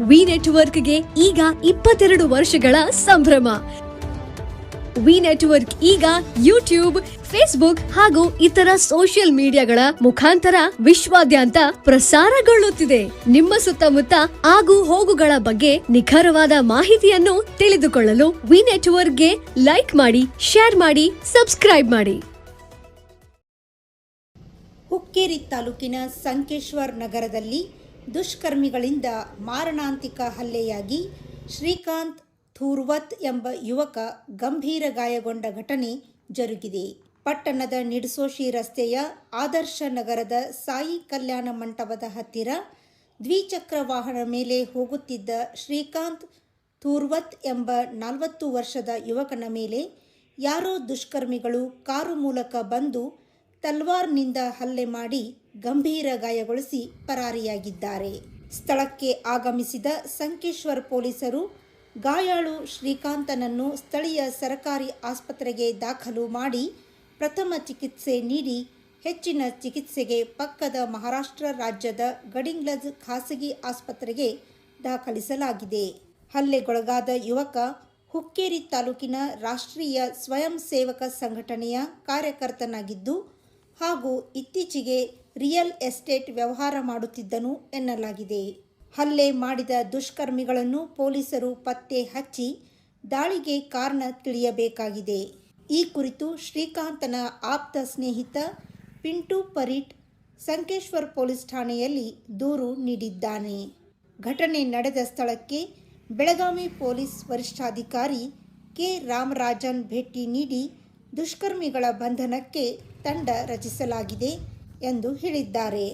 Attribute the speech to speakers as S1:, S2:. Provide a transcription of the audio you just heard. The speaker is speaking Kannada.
S1: ವಿ ನೆಟ್ವರ್ಕ್ಗೆ ಈಗ 22 ವರ್ಷಗಳ ಸಂಭ್ರಮ. ವಿ ನೆಟ್ವರ್ಕ್ ಈಗ ಯೂಟ್ಯೂಬ್, ಫೇಸ್ಬುಕ್ ಹಾಗೂ ಇತರ ಸೋಷಿಯಲ್ ಮೀಡಿಯಾಗಳ ಮುಖಾಂತರ ವಿಶ್ವಾದ್ಯಂತ ಪ್ರಸಾರಗೊಳ್ಳುತ್ತಿದೆ. ನಿಮ್ಮ ಸುತ್ತಮುತ್ತ ಆಗು ಹೋಗುಗಳ ಬಗ್ಗೆ ನಿಖರವಾದ ಮಾಹಿತಿಯನ್ನು ತಿಳಿದುಕೊಳ್ಳಲು ವಿ ನೆಟ್ವರ್ಕ್ಗೆ ಲೈಕ್ ಮಾಡಿ, ಶೇರ್ ಮಾಡಿ, ಸಬ್ಸ್ಕ್ರೈಬ್ ಮಾಡಿ.
S2: ಹುಕ್ಕೇರಿ ತಾಲೂಕಿನ ಸಂಕೇಶ್ವರ್ ನಗರದಲ್ಲಿ ದುಷ್ಕರ್ಮಿಗಳಿಂದ ಮಾರಣಾಂತಿಕ ಹಲ್ಲೆಯಾಗಿ ಶ್ರೀಕಾಂತ್ ಥೂರ್ವತ್ ಎಂಬ ಯುವಕ ಗಂಭೀರ ಗಾಯಗೊಂಡ ಘಟನೆ ಜರುಗಿದೆ. ಪಟ್ಟಣದ ನಿಡಸೋಶಿ ರಸ್ತೆಯ ಆದರ್ಶ ನಗರದ ಸಾಯಿ ಕಲ್ಯಾಣ ಮಂಟಪದ ಹತ್ತಿರ ದ್ವಿಚಕ್ರ ವಾಹನ ಮೇಲೆ ಹೋಗುತ್ತಿದ್ದ ಶ್ರೀಕಾಂತ್ ಥೂರ್ವತ್ ಎಂಬ 40 ವರ್ಷದ ಯುವಕನ ಮೇಲೆ ಯಾರೋ ದುಷ್ಕರ್ಮಿಗಳು ಕಾರು ಮೂಲಕ ಬಂದು ತಲ್ವಾರ್ನಿಂದ ಹಲ್ಲೆ ಮಾಡಿ ಗಂಭೀರ ಗಾಯಗೊಳಿಸಿ ಪರಾರಿಯಾಗಿದ್ದಾರೆ. ಸ್ಥಳಕ್ಕೆ ಆಗಮಿಸಿದ ಸಂಕೇಶ್ವರ್ ಪೊಲೀಸರು ಗಾಯಾಳು ಶ್ರೀಕಾಂತನನ್ನು ಸ್ಥಳೀಯ ಸರ್ಕಾರಿ ಆಸ್ಪತ್ರೆಗೆ ದಾಖಲು ಮಾಡಿ ಪ್ರಥಮ ಚಿಕಿತ್ಸೆ ನೀಡಿ ಹೆಚ್ಚಿನ ಚಿಕಿತ್ಸೆಗೆ ಪಕ್ಕದ ಮಹಾರಾಷ್ಟ್ರ ರಾಜ್ಯದ ಗಡಿಂಗ್ಲಜ್ ಖಾಸಗಿ ಆಸ್ಪತ್ರೆಗೆ ದಾಖಲಿಸಲಾಗಿದೆ. ಹಲ್ಲೆಗೊಳಗಾದ ಯುವಕ ಹುಕ್ಕೇರಿ ತಾಲೂಕಿನ ರಾಷ್ಟ್ರೀಯ ಸ್ವಯಂ ಸೇವಕ ಸಂಘಟನೆಯ ಕಾರ್ಯಕರ್ತನಾಗಿದ್ದು ಹಾಗೂ ಇತ್ತೀಚೆಗೆ ರಿಯಲ್ ಎಸ್ಟೇಟ್ ವ್ಯವಹಾರ ಮಾಡುತ್ತಿದ್ದನು ಎನ್ನಲಾಗಿದೆ. ಹಲ್ಲೆ ಮಾಡಿದ ದುಷ್ಕರ್ಮಿಗಳನ್ನು ಪೊಲೀಸರು ಪತ್ತೆ ಹಚ್ಚಿ ದಾಳಿಗೆ ಕಾರಣ ತಿಳಿಯಬೇಕಾಗಿದೆ. ಈ ಕುರಿತು ಶ್ರೀಕಾಂತನ ಆಪ್ತ ಸ್ನೇಹಿತ ಪಿಂಟು ಪರೀಟ್ ಸಂಕೇಶ್ವರ್ ಪೊಲೀಸ್ ಠಾಣೆಯಲ್ಲಿ ದೂರು ನೀಡಿದ್ದಾನೆ. ಘಟನೆ ನಡೆದ ಸ್ಥಳಕ್ಕೆ ಬೆಳಗಾವಿ ಪೊಲೀಸ್ ವರಿಷ್ಠಾಧಿಕಾರಿ ಕೆ ರಾಮರಾಜನ್ ಭೇಟಿ ನೀಡಿ ದುಷ್ಕರ್ಮಿಗಳ ಬಂಧನಕ್ಕೆ ತಂಡ ರಚಿಸಲಾಗಿದೆ ಎಂದು ಹೇಳಿದ್ದಾರೆ.